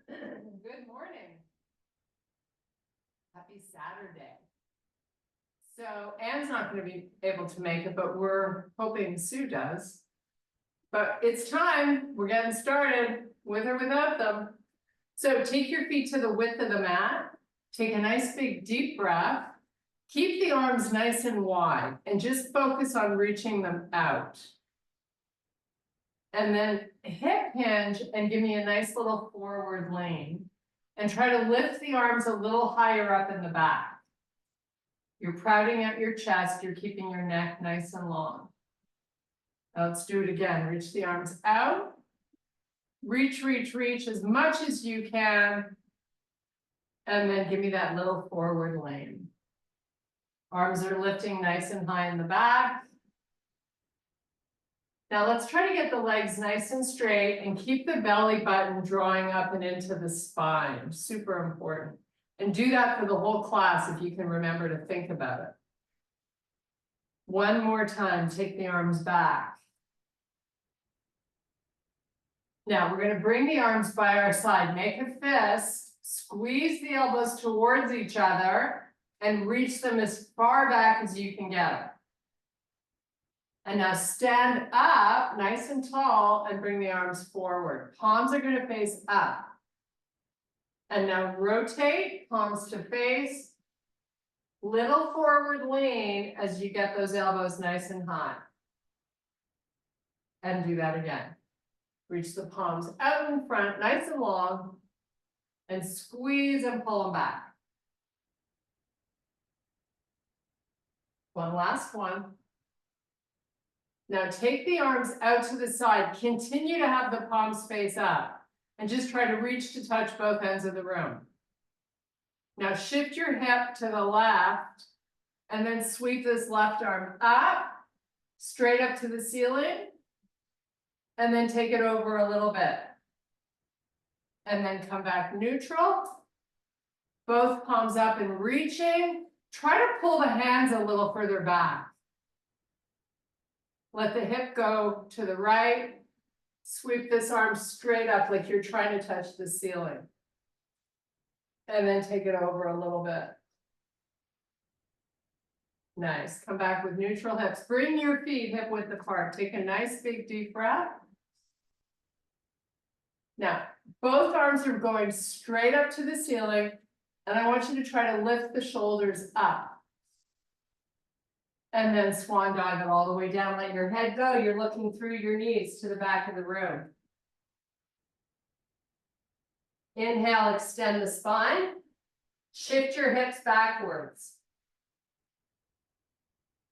Good morning. Happy Saturday. So Anne's not going to be able to make it, but we're hoping Sue does. But it's time. We're getting started with or without them. So take your feet to the width of the mat. Take a nice big deep breath. Keep the arms nice and wide and just focus on reaching them out. And then hip hinge and give me a nice little forward lean. And try to lift the arms a little higher up in the back. You're crowding out your chest, you're keeping your neck nice and long. Now let's do it again. Reach the arms out. Reach, reach, reach as much as you can. And then give me that little forward lean. Arms are lifting nice and high in the back. Now let's try to get the legs nice and straight and keep the belly button drawing up and into the spine. Super important. And do that for the whole class if you can remember to think about it. One more time, take the arms back. Now we're going to bring the arms by our side. Make a fist, squeeze the elbows towards each other, and reach them as far back as you can get them. And now stand up nice and tall and bring the arms forward. Palms are going to face up. And now rotate, palms to face. Little forward lean as you get those elbows nice and high. And do that again. Reach the palms out in front, nice and long. And squeeze and pull them back. One last one. Now take the arms out to the side. Continue to have the palms face up. And just try to reach to touch both ends of the room. Now shift your hip to the left. And then sweep this left arm up. Straight up to the ceiling. And then take it over a little bit. And then come back neutral. Both palms up and reaching. Try to pull the hands a little further back. Let the hip go to the right. Sweep this arm straight up like you're trying to touch the ceiling. And then take it over a little bit. Nice. Come back with neutral hips. Bring your feet hip width apart. Take a nice big deep breath. Now, both arms are going straight up to the ceiling. And I want you to try to lift the shoulders up. And then swan dive it all the way down. Let your head go. You're looking through your knees to the back of the room. Inhale, extend the spine. Shift your hips backwards.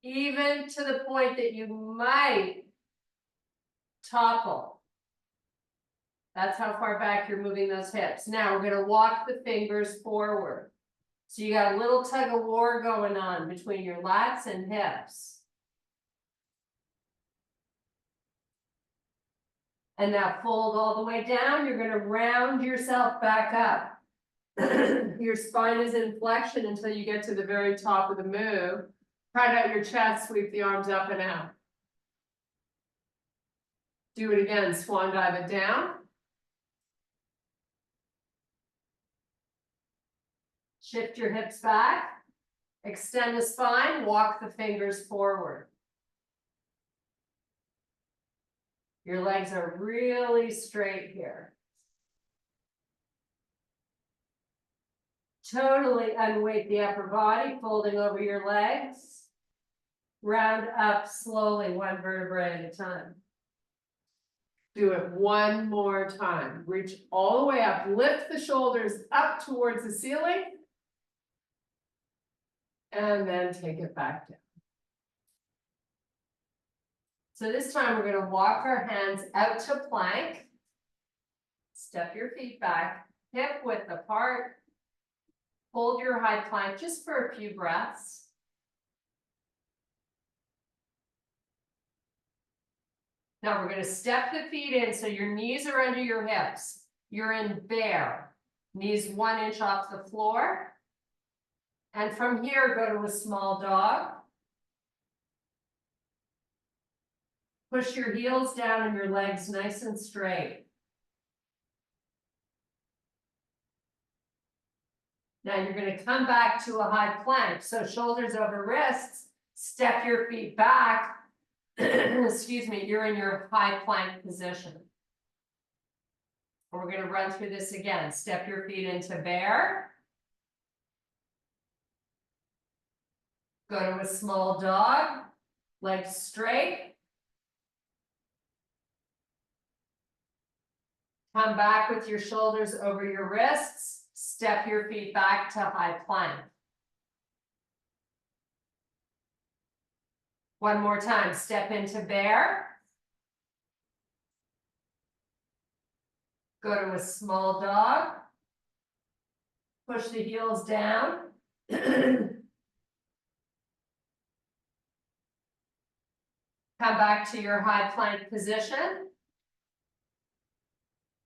Even to the point that you might topple. That's how far back you're moving those hips. Now we're going to walk the fingers forward. So you got a little tug of war going on between your lats and hips. And now fold all the way down. You're going to round yourself back up. Your spine is in flexion until you get to the very top of the move. Crowd out your chest, sweep the arms up and out. Do it again, swan dive it down. Shift your hips back, extend the spine, walk the fingers forward. Your legs are really straight here. Totally unweight the upper body, folding over your legs. Round up slowly, one vertebrae at a time. Do it one more time. Reach all the way up, lift the shoulders up towards the ceiling. And then take it back down. So this time we're going to walk our hands out to plank. Step your feet back, hip width apart. Hold your high plank just for a few breaths. Now we're going to step the feet in so your knees are under your hips. You're in bear. Knees 1 inch off the floor. And from here, go to a small dog. Push your heels down and your legs nice and straight. Now you're going to come back to a high plank. So shoulders over wrists, step your feet back. Excuse me, you're in your high plank position. We're going to run through this again. Step your feet into bear. Go to a small dog, legs straight. Come back with your shoulders over your wrists. Step your feet back to high plank. One more time, step into bear. Go to a small dog. Push the heels down. Come back to your high plank position.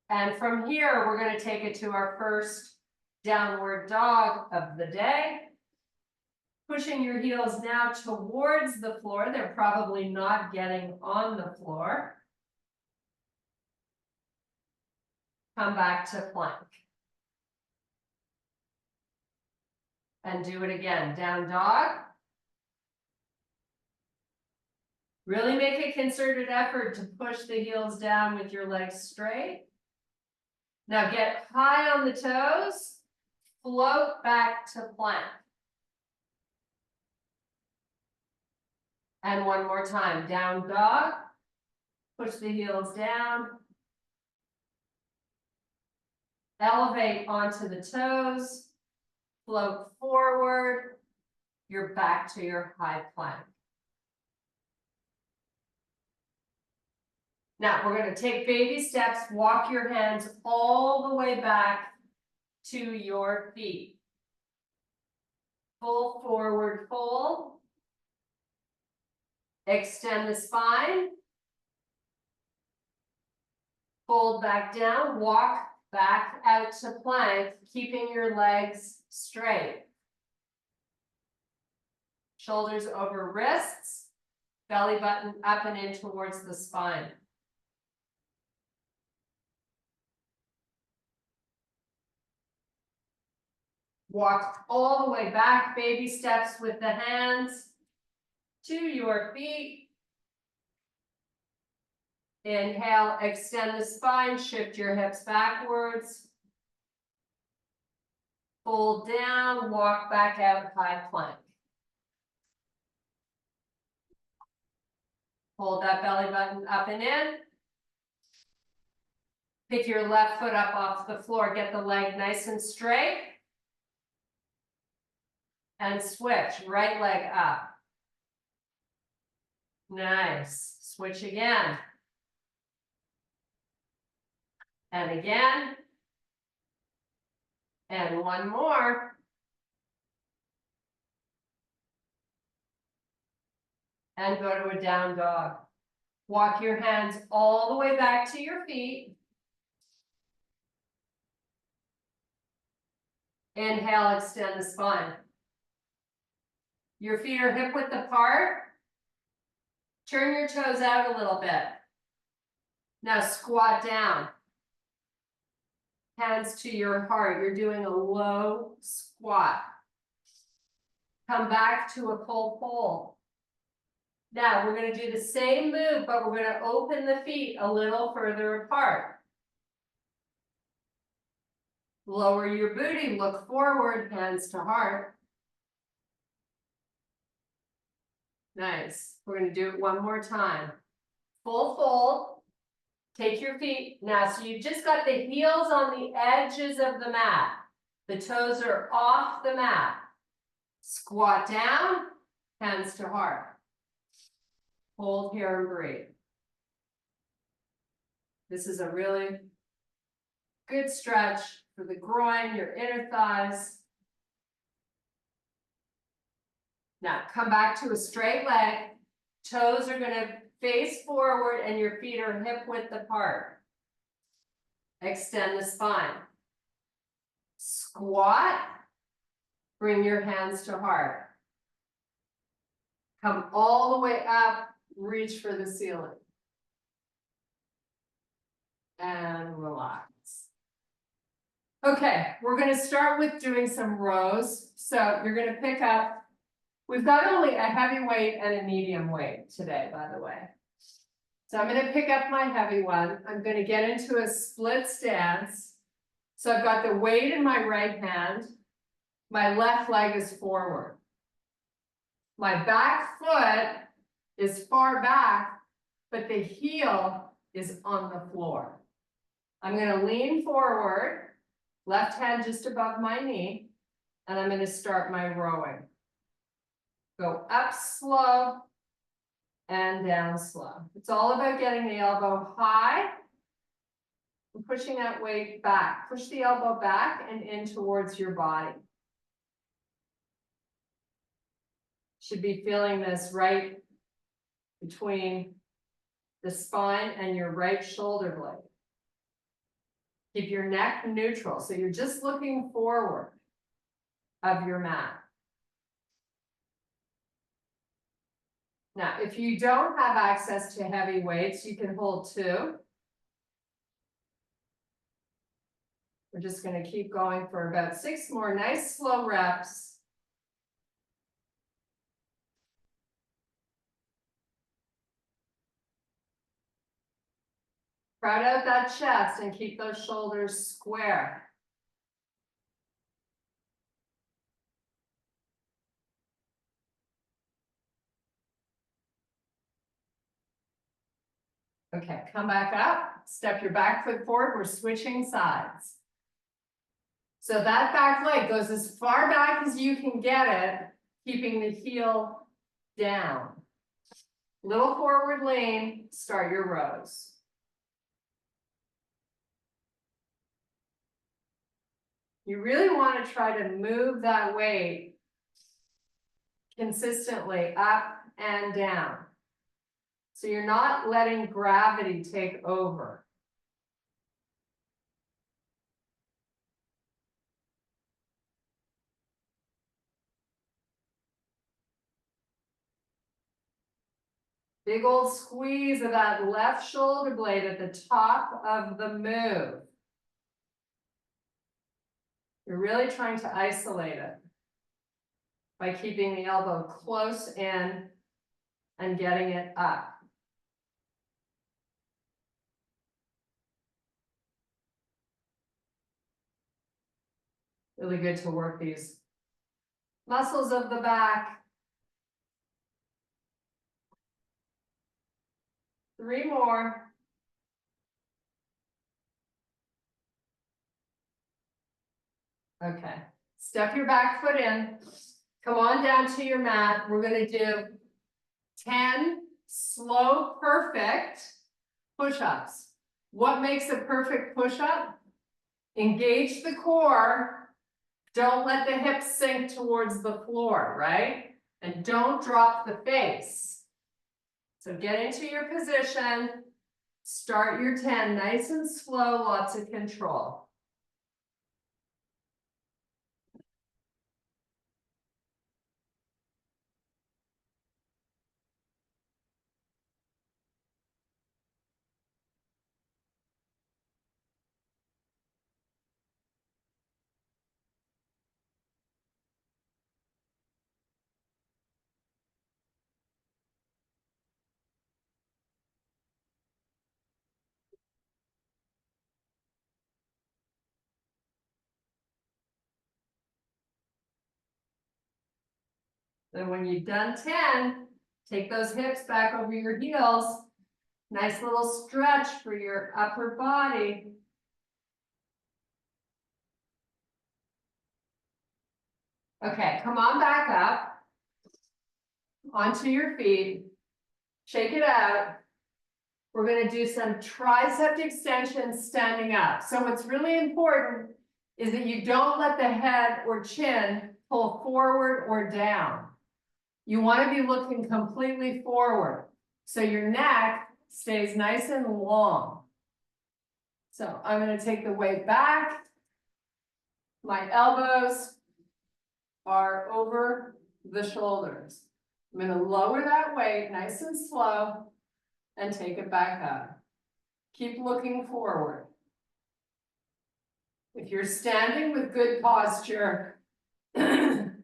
And from here, we're going to take it to our first downward dog of the day. Pushing your heels now towards the floor. They're probably not getting on the floor. Come back to plank. And do it again. Down dog. Really make a concerted effort to push the heels down with your legs straight. Now get high on the toes, float back to plank. And one more time, down dog, push the heels down. Elevate onto the toes, float forward, you're back to your high plank. Now we're going to take baby steps, walk your hands all the way back to your feet. Full forward fold. Extend the spine. Fold back down, walk back out to plank, keeping your legs straight. Shoulders over wrists, belly button up and in towards the spine. Walk all the way back, baby steps with the hands to your feet. Inhale, extend the spine, shift your hips backwards. Fold down, walk back out, high plank. Hold that belly button up and in. Pick your left foot up off the floor, get the leg nice and straight. And switch, right leg up. Nice. Switch again. And again. And one more. And go to a down dog. Walk your hands all the way back to your feet. Inhale, extend the spine. Your feet are hip width apart. Turn your toes out a little bit. Now squat down. Hands to your heart. You're doing a low squat. Come back to a full fold. Now we're going to do the same move, but we're going to open the feet a little further apart. Lower your booty, look forward, hands to heart. Nice. We're going to do it one more time. Full fold. Take your feet. Now, so you've just got the heels on the edges of the mat. The toes are off the mat. Squat down, hands to heart. Hold here and breathe. This is a really good stretch for the groin, your inner thighs. Now, come back to a straight leg. Toes are going to face forward and your feet are hip width apart. Extend the spine. Squat. Bring your hands to heart. Come all the way up. Reach for the ceiling. And relax. Okay, we're gonna start with doing some rows. So you're gonna pick up, we've got only a heavy weight and a medium weight today, by the way. So I'm gonna pick up my heavy one. I'm gonna get into a split stance. So I've got the weight in my right hand. My left leg is forward. My back foot is far back, but the heel is on the floor. I'm gonna lean forward. Left hand just above my knee, and I'm going to start my rowing. Go up slow and down slow. It's all about getting the elbow high and pushing that weight back. Push the elbow back and in towards your body. Should be feeling this right between the spine and your right shoulder blade. Keep your neck neutral, so you're just looking forward of your mat. Now, if you don't have access to heavy weights, you can hold 2. We're just going to keep going for about 6 more nice slow reps. Spread out that chest and keep those shoulders square. Okay, come back up, step your back foot forward. We're switching sides. So that back leg goes as far back as you can get it, keeping the heel down. Little forward lean, start your rows. You really want to try to move that weight consistently up and down. So you're not letting gravity take over. Big old squeeze of that left shoulder blade at the top of the move. You're really trying to isolate it by keeping the elbow close in and getting it up. Really good to work these muscles of the back. 3 more. Okay, step your back foot in. Come on down to your mat. We're going to do 10 slow, perfect push-ups. What makes a perfect push-up? Engage the core. Don't let the hips sink towards the floor, right? And don't drop the face. So get into your position. Start your 10 nice and slow, lots of control. Then when you've done 10, take those hips back over your heels. Nice little stretch for your upper body. Okay, come on back up onto your feet. Shake it out. We're going to do some tricep extensions standing up. So what's really important is that you don't let the head or chin pull forward or down. You want to be looking completely forward, so your neck stays nice and long. So I'm going to take the weight back. My elbows are over the shoulders. I'm going to lower that weight nice and slow and take it back up. Keep looking forward. If you're standing with good posture and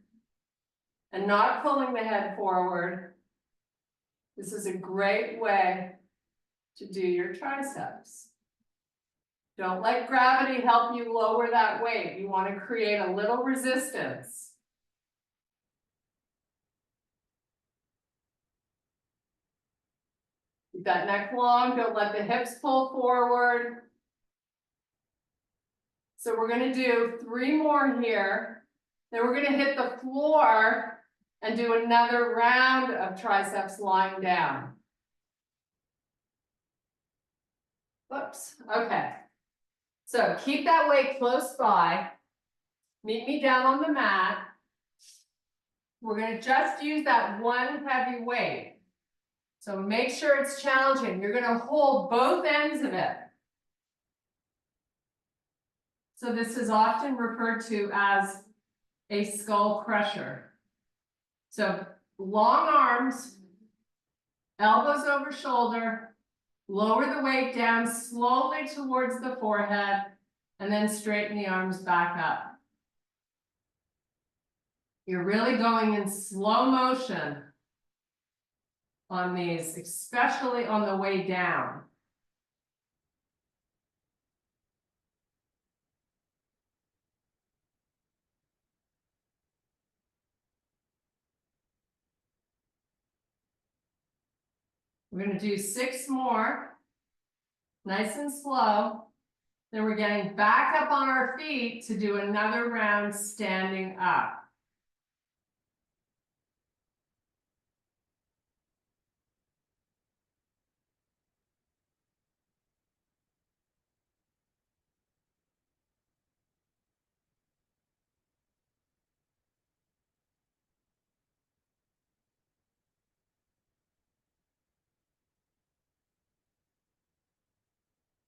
not pulling the head forward, this is a great way to do your triceps. Don't let gravity help you lower that weight. You want to create a little resistance. Keep that neck long, don't let the hips pull forward. So we're going to do 3 more here. Then we're going to hit the floor and do another round of triceps lying down. Oops, okay. So keep that weight close by. Meet me down on the mat. We're going to just use that one heavy weight. So make sure it's challenging. You're going to hold both ends of it. So this is often referred to as a skull crusher. So long arms, elbows over shoulder, lower the weight down slowly towards the forehead, and then straighten the arms back up. You're really going in slow motion on these, especially on the way down. We're going to do 6 more, nice and slow. Then we're getting back up on our feet to do another round standing up.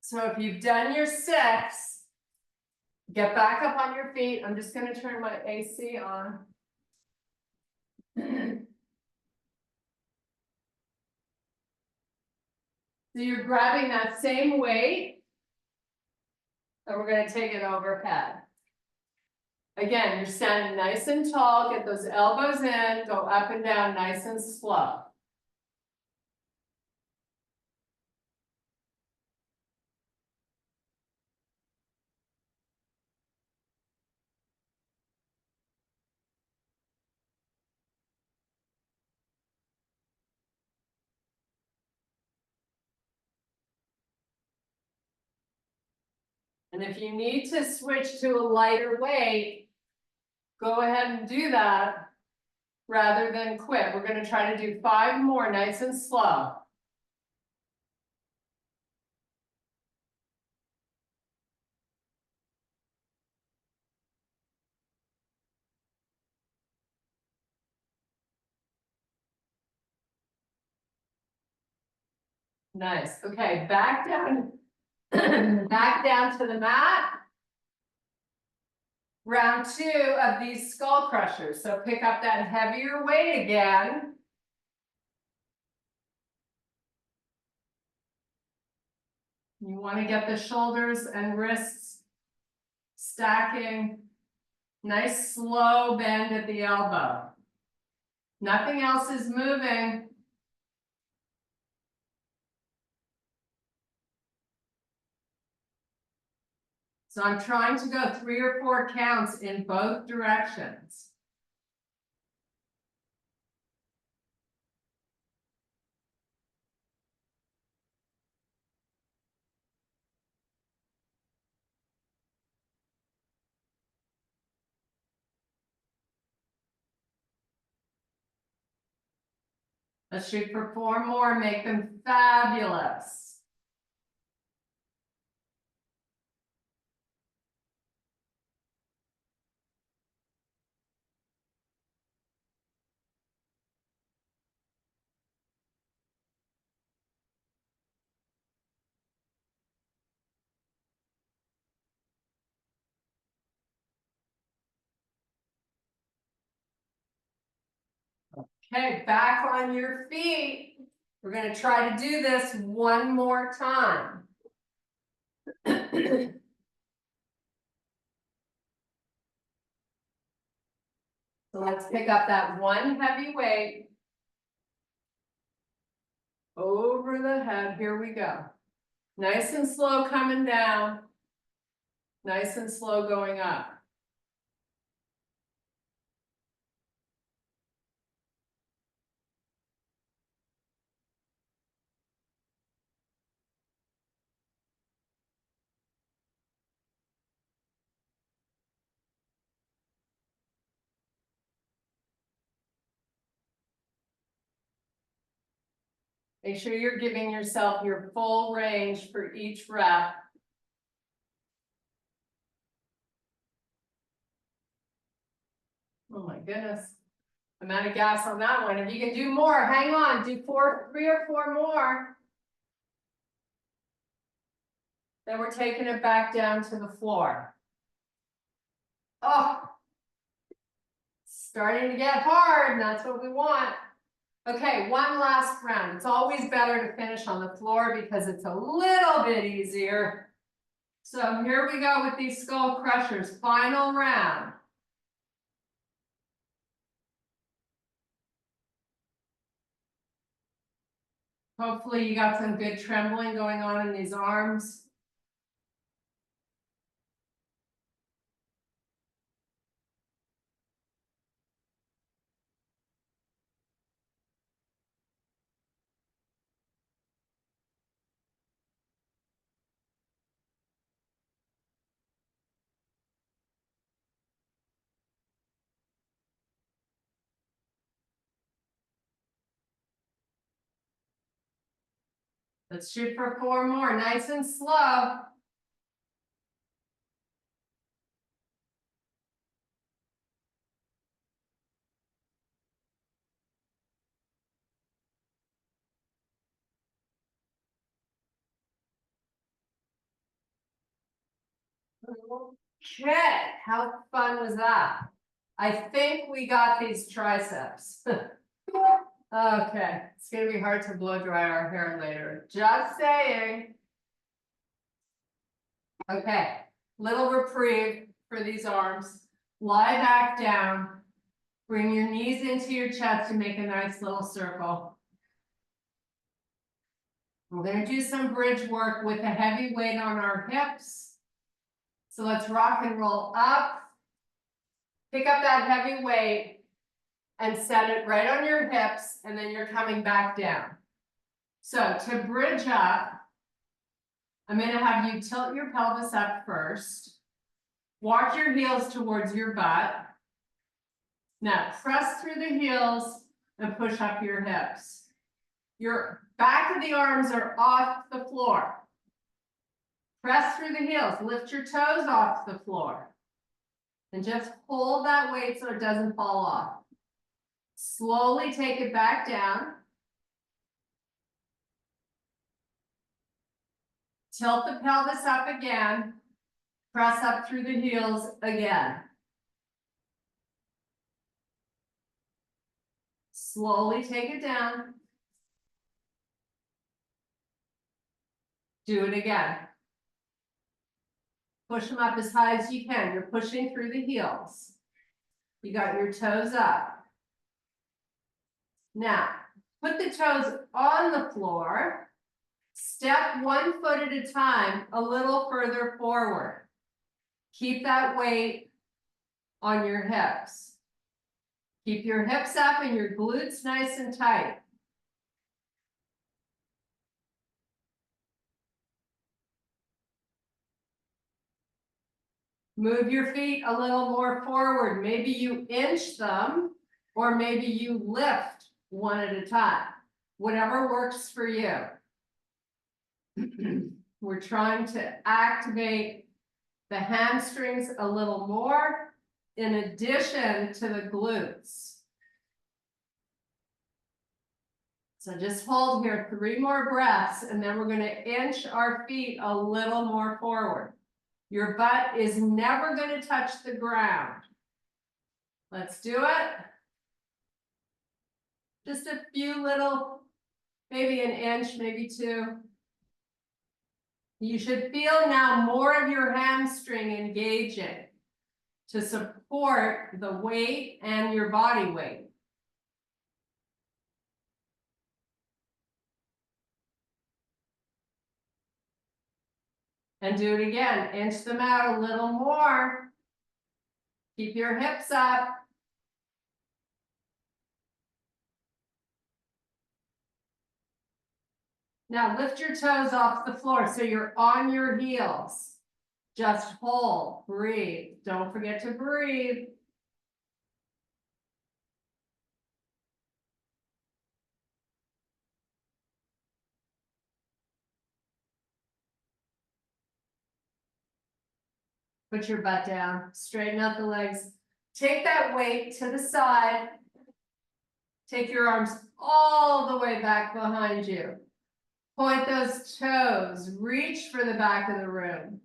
So if you've done your 6, get back up on your feet. I'm just going to turn my AC on. So you're grabbing that same weight, and we're going to take it overhead. Again, you're standing nice and tall, get those elbows in, go up and down nice and slow. And if you need to switch to a lighter weight, go ahead and do that rather than quit. We're going to try to do 5 more, nice and slow. Nice. Okay, back down, back down to the mat. Round 2 of these skull crushers. So pick up that heavier weight again. You want to get the shoulders and wrists stacking. Nice slow bend at the elbow. Nothing else is moving. So I'm trying to go 3 or 4 counts in both directions. Let's shoot for 4 more, make them fabulous. Okay, back on your feet. We're going to try to do this 1 more time. So let's pick up that one heavy weight. Over the head, here we go. Nice and slow coming down. Nice and slow going up. Make sure you're giving yourself your full range for each rep. Oh my goodness. I'm out of gas on that one. If you can do more, hang on, do 3 or 4 more. Then we're taking it back down to the floor. Oh, starting to get hard, and that's what we want. Okay, one last round. It's always better to finish on the floor because it's a little bit easier. So here we go with these skull crushers. Final round. Hopefully you got some good trembling going on in these arms. Let's shoot for 4 more, nice and slow. Okay, how fun was that? I think we got these triceps. Okay, it's gonna be hard to blow dry our hair later, just saying. Okay, little reprieve for these arms. Lie back down. Bring your knees into your chest and make a nice little circle. We're gonna do some bridge work with a heavy weight on our hips. So let's rock and roll up. Pick up that heavy weight and set it right on your hips, and then you're coming back down. So to bridge up, I'm gonna have you tilt your pelvis up first. Walk your heels towards your butt. Now press through the heels and push up your hips. Your back of the arms are off the floor. Press through the heels, lift your toes off the floor. And just hold that weight so it doesn't fall off. Slowly take it back down. Tilt the pelvis up again. Press up through the heels again. Slowly take it down. Do it again. Push them up as high as you can. You're pushing through the heels. You got your toes up. Now, put the toes on the floor. Step 1 foot at a time, a little further forward. Keep that weight on your hips. Keep your hips up and your glutes nice and tight. Move your feet a little more forward. Maybe you inch them, or maybe you lift one at a time. Whatever works for you. We're trying to activate the hamstrings a little more in addition to the glutes. So just hold here 3 more breaths, and then we're going to inch our feet a little more forward. Your butt is never going to touch the ground. Let's do it. Just a few little, maybe an inch, maybe 2. You should feel now more of your hamstring engaging. to support the weight and your body weight. And do it again, inch them out a little more. Keep your hips up. Now lift your toes off the floor so you're on your heels. Just hold, breathe. Don't forget to breathe. Put your butt down, straighten out the legs. Take that weight to the side. Take your arms all the way back behind you. Point those toes, reach for the back of the room.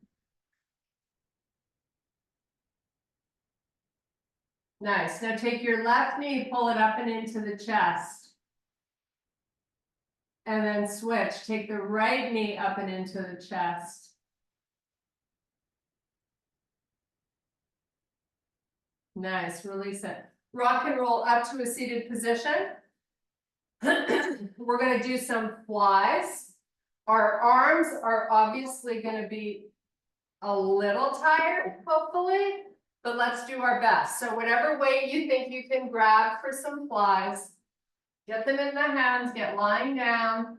Nice, now take your left knee, pull it up and into the chest. And then switch, take the right knee up and into the chest. Nice, release it. Rock and roll up to a seated position. We're going to do some flies. Our arms are obviously going to be a little tired, hopefully, but let's do our best. So whatever weight you think you can grab for some flies, get them in the hands, get lying down.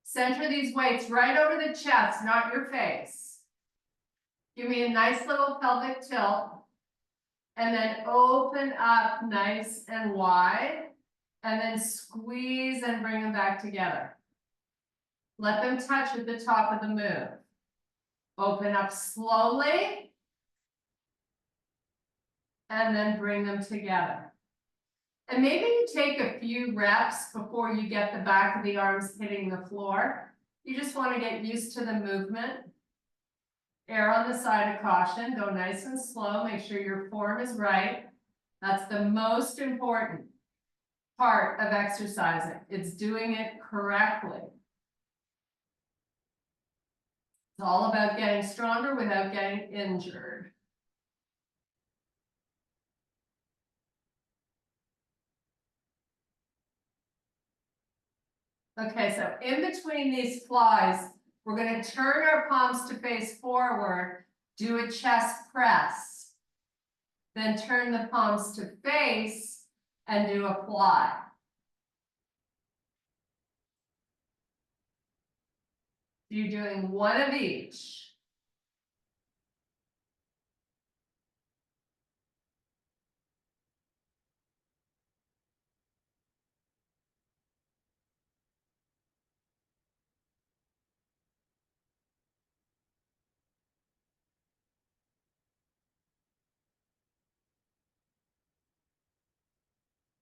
Center these weights right over the chest, not your face. Give me a nice little pelvic tilt. And then open up nice and wide. And then squeeze and bring them back together. Let them touch at the top of the move. Open up slowly. And then bring them together. And maybe you take a few reps before you get the back of the arms hitting the floor. You just want to get used to the movement. Err on the side of caution, go nice and slow, make sure your form is right. That's the most important part of exercising. It's doing it correctly. It's all about getting stronger without getting injured. Okay, so in between these flies, we're going to turn our palms to face forward, do a chest press, then turn the palms to face and do a fly. You're doing one of each.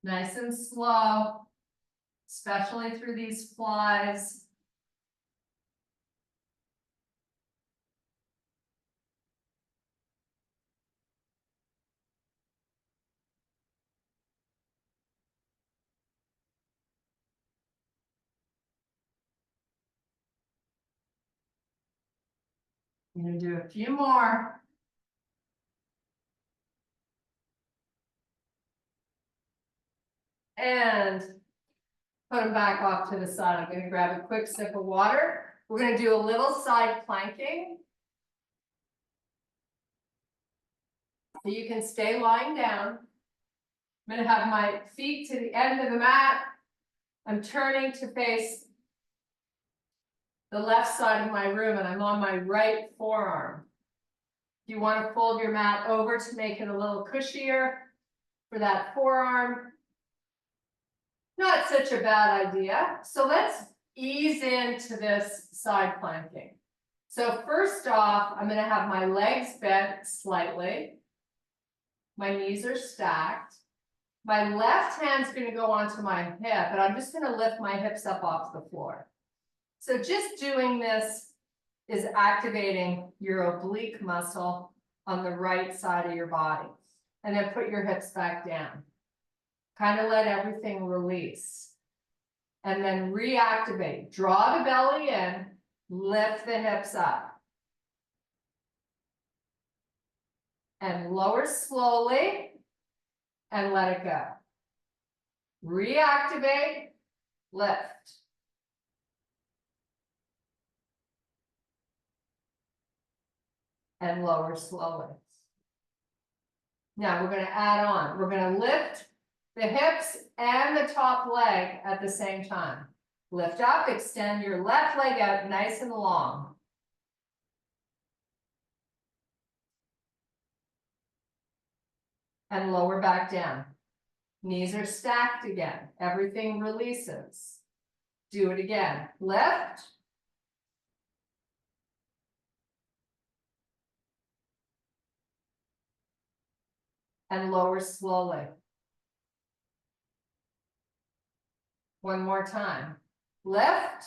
Nice and slow, especially through these flies. I'm going to do a few more. And put them back off to the side. I'm going to grab a quick sip of water. We're going to do a little side planking. So you can stay lying down. I'm going to have my feet to the end of the mat. I'm turning to face the left side of my room and I'm on my right forearm. If you want to fold your mat over to make it a little cushier for that forearm, not such a bad idea. So let's ease into this side planking. So first off, I'm going to have my legs bent slightly. My knees are stacked. My left hand's going to go onto my hip, and I'm just going to lift my hips up off the floor. So just doing this is activating your oblique muscle on the right side of your body. And then put your hips back down. Kind of let everything release. And then reactivate. Draw the belly in, lift the hips up. and lower slowly and let it go. Reactivate, lift. And lower slowly. Now we're going to add on. We're going to lift the hips and the top leg at the same time. Lift up, extend your left leg out nice and long. And lower back down. Knees are stacked again. Everything releases. Do it again. Lift. And lower slowly. One more time. Lift.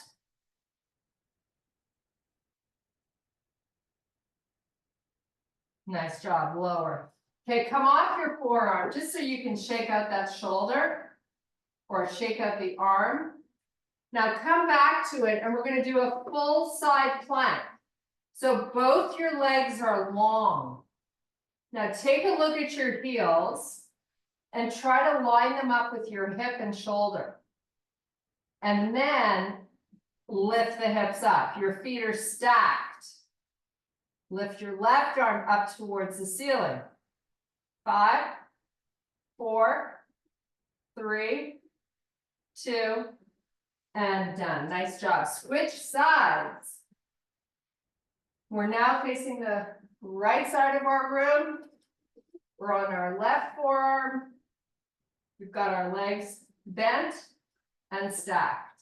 Nice job. Lower. Okay, come off your forearm just so you can shake out that shoulder or shake out the arm. Now come back to it and we're going to do a full side plank. So both your legs are long. Now take a look at your heels and try to line them up with your hip and shoulder. And then lift the hips up. Your feet are stacked. Lift your left arm up towards the ceiling. 5, 4, 3, 2, and done. Nice job. Switch sides. We're now facing the right side of our room. We're on our left forearm. We've got our legs bent and stacked.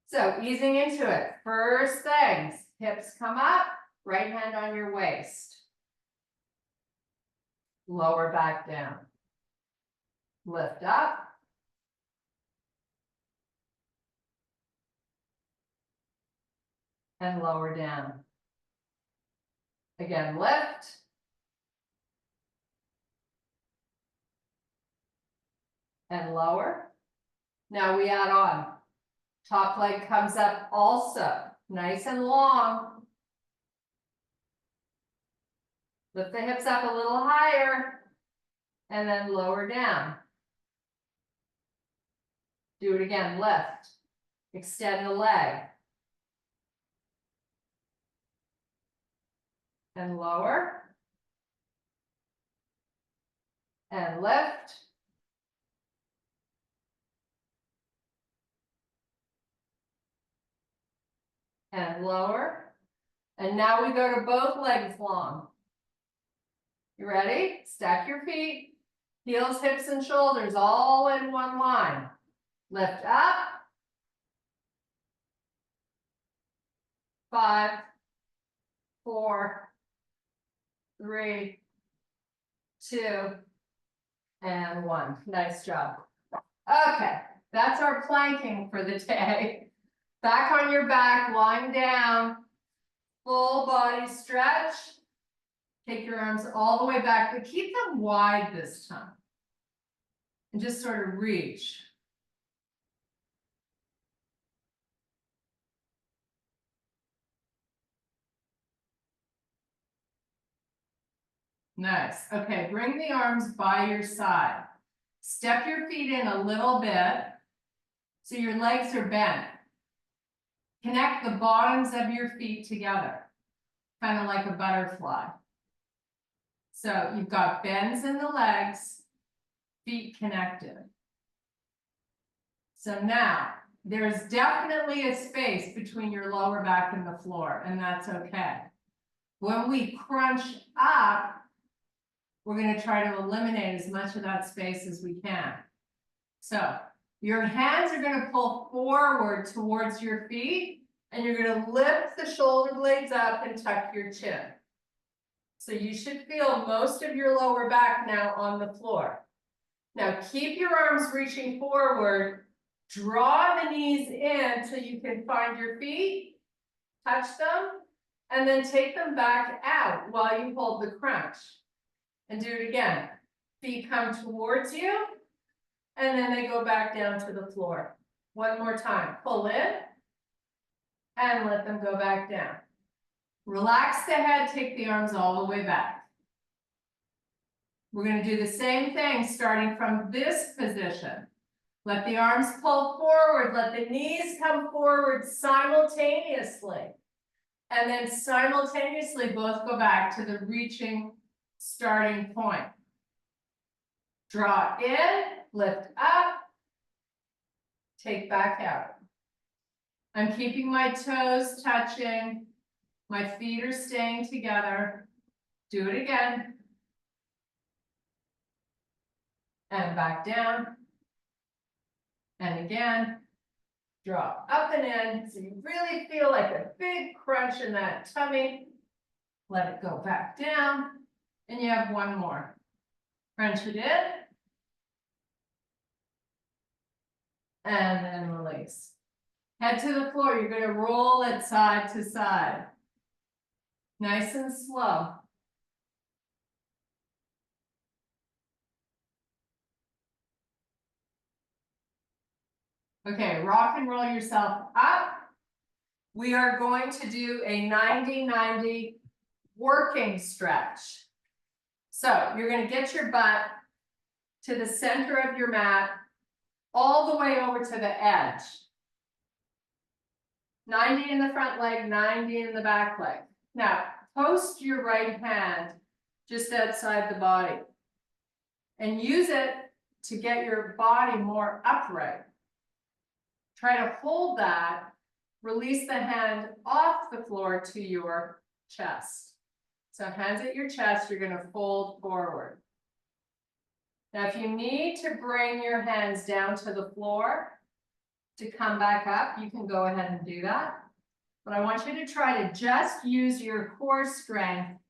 So easing into it. First things, hips come up, right hand on your waist. Lower back down. Lift up. And lower down. Again, lift. And lower. Now we add on. Top leg comes up also, nice and long. Lift the hips up a little higher and then lower down. Do it again, lift. Extend the leg. And lower. And lift. And lower. And now we go to both legs long. You ready? Stack your feet. Heels, hips, and shoulders all in one line. Lift up. 5, 4, 3, 2, and 1. Nice job. Okay, that's our planking for the day. Back on your back, lying down, full body stretch. Take your arms all the way back, but keep them wide this time. And just sort of reach. Nice. Okay, bring the arms by your side. Step your feet in a little bit so your legs are bent. Connect the bottoms of your feet together, kind of like a butterfly. So you've got bends in the legs, feet connected. So now, there's definitely a space between your lower back and the floor, and that's okay. When we crunch up, we're going to try to eliminate as much of that space as we can. So your hands are going to pull forward towards your feet, and you're going to lift the shoulder blades up and tuck your chin. So you should feel most of your lower back now on the floor. Now keep your arms reaching forward. Draw the knees in till you can find your feet, touch them, and then take them back out while you hold the crunch. And do it again. Feet come towards you, and then they go back down to the floor. One more time. Pull in, and let them go back down. Relax the head, take the arms all the way back. We're going to do the same thing starting from this position. Let the arms pull forward, let the knees come forward simultaneously. And then simultaneously both go back to the reaching starting point. Draw in, lift up, take back out. I'm keeping my toes touching, my feet are staying together. Do it again. And back down. And again. Draw up and in, so you really feel like a big crunch in that tummy. Let it go back down, and you have one more. Crunch it in, and then release. Head to the floor, you're gonna roll it side to side. Nice and slow. Okay, rock and roll yourself up. We are going to do a 90-90 working stretch. So you're going to get your butt to the center of your mat, all the way over to the edge. 90 in the front leg, 90 in the back leg. Now, post your right hand just outside the body and use it to get your body more upright. Try to hold that, release the hand off the floor to your chest. So hands at your chest, you're going to fold forward. Now, if you need to bring your hands down to the floor to come back up, you can go ahead and do that. But I want you to try to just use your core strength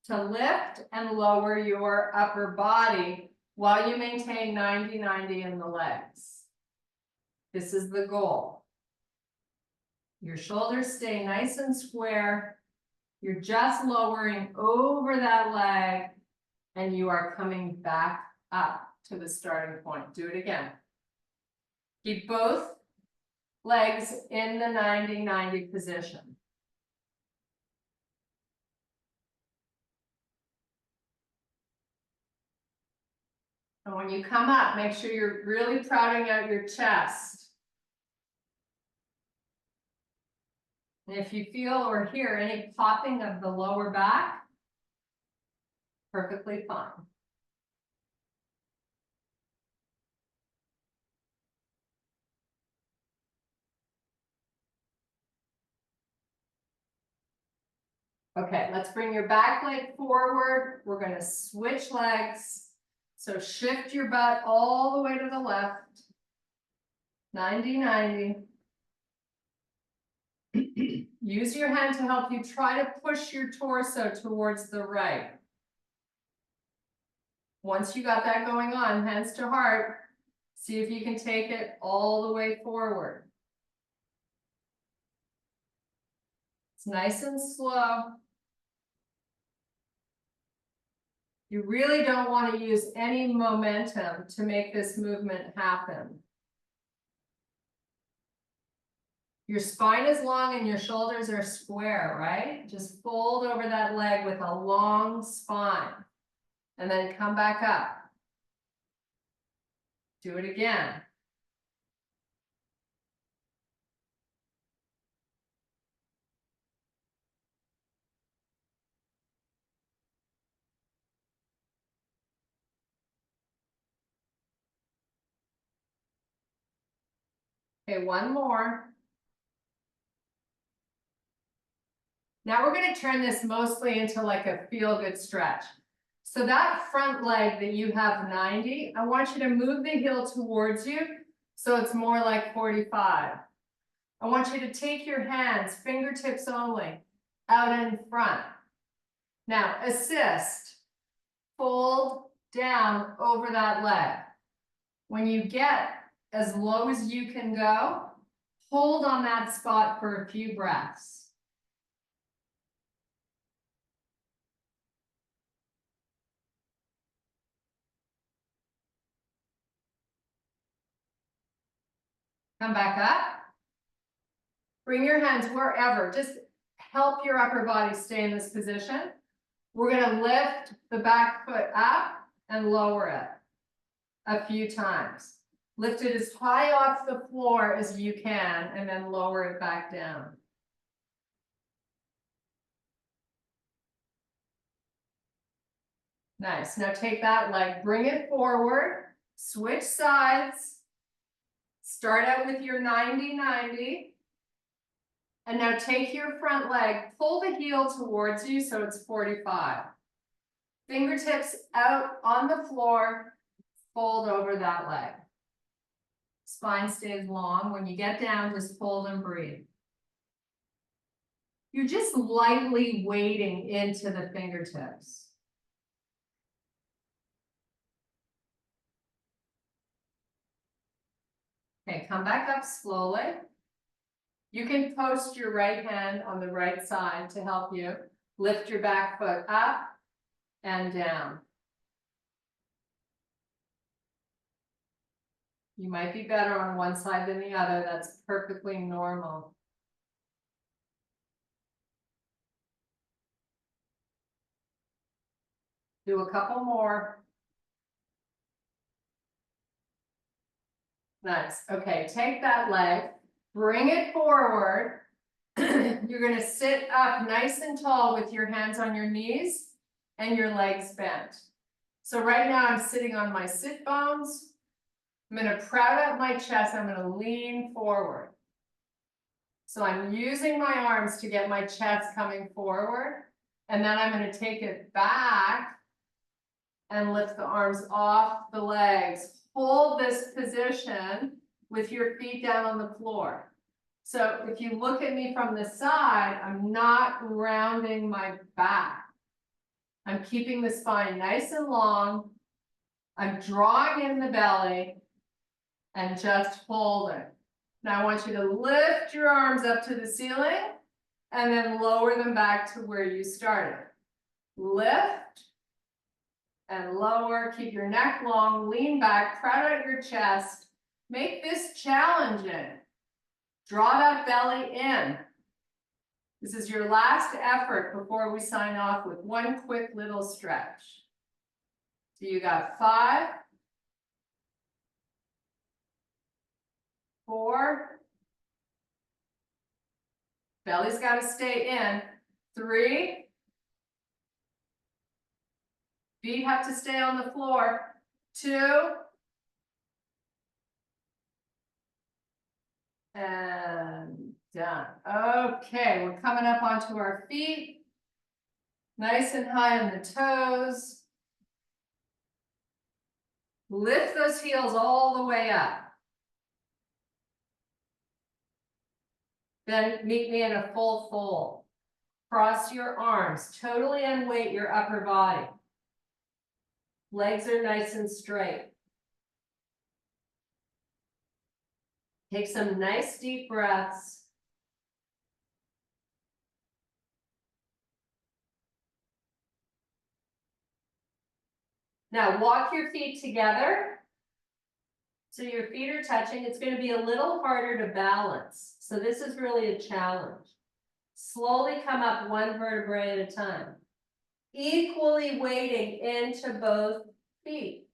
to lift and lower your upper body while you maintain 90-90 in the legs. This is the goal. Your shoulders stay nice and square. You're just lowering over that leg and you are coming back up to the starting point. Do it again. Keep both legs in the 90-90 position. And when you come up, make sure you're really crowding out your chest. And if you feel or hear any popping of the lower back, perfectly fine. Okay, let's bring your back leg forward. We're going to switch legs. So shift your butt all the way to the left. 90-90. Use your hand to help you try to push your torso towards the right. Once you got that going on, hands to heart, see if you can take it all the way forward. It's nice and slow. You really don't want to use any momentum to make this movement happen. Your spine is long and your shoulders are square, right? Just fold over that leg with a long spine and then come back up. Do it again. Okay, one more. Now we're going to turn this mostly into like a feel-good stretch. So that front leg that you have 90, I want you to move the heel towards you so it's more like 45. I want you to take your hands, fingertips only, out in front. Now assist, fold down over that leg. When you get as low as you can go, hold on that spot for a few breaths. Come back up. Bring your hands wherever. Just help your upper body stay in this position, we're gonna lift the back foot up and lower it a few times. Lift it as high off the floor as you can and then lower it back down. Nice. Now take that leg, bring it forward, switch sides. Start out with your 90-90. And now take your front leg, pull the heel towards you so it's 45. Fingertips out on the floor, fold over that leg. Spine stays long. When you get down, just fold and breathe. You're just lightly weighting into the fingertips. Okay, come back up slowly. You can post your right hand on the right side to help you. Lift your back foot up and down. You might be better on one side than the other. That's perfectly normal. Do a couple more. Nice. Okay, take that leg, bring it forward. You're going to sit up nice and tall with your hands on your knees and your legs bent. So right now I'm sitting on my sit bones. I'm going to proud out my chest. I'm going to lean forward. So I'm using my arms to get my chest coming forward. And then I'm going to take it back and lift the arms off the legs. Hold this position with your feet down on the floor. So if you look at me from the side, I'm not rounding my back. I'm keeping the spine nice and long. I'm drawing in the belly and just holding. Now I want you to lift your arms up to the ceiling and then lower them back to where you started. Lift and lower, keep your neck long, lean back, proud out your chest. Make this challenging. Draw that belly in. This is your last effort before we sign off with one quick little stretch. So you got 5, 4, belly's got to stay in, 3, feet have to stay on the floor, 2, and done. Okay, we're coming up onto our feet, nice and high on the toes. Lift those heels all the way up. Then meet me in a full fold. Cross your arms, totally unweight your upper body. Legs are nice and straight. Take some nice deep breaths. Now walk your feet together. So your feet are touching. It's going to be a little harder to balance. So this is really a challenge. Slowly come up one vertebrae at a time. Equally weighting into both feet.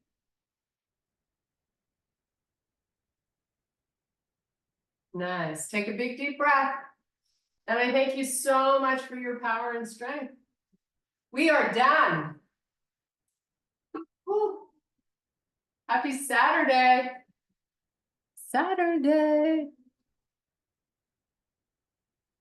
Nice. Take a big deep breath. And I thank you so much for your power and strength. We are done. Woo. Happy Saturday. Saturday.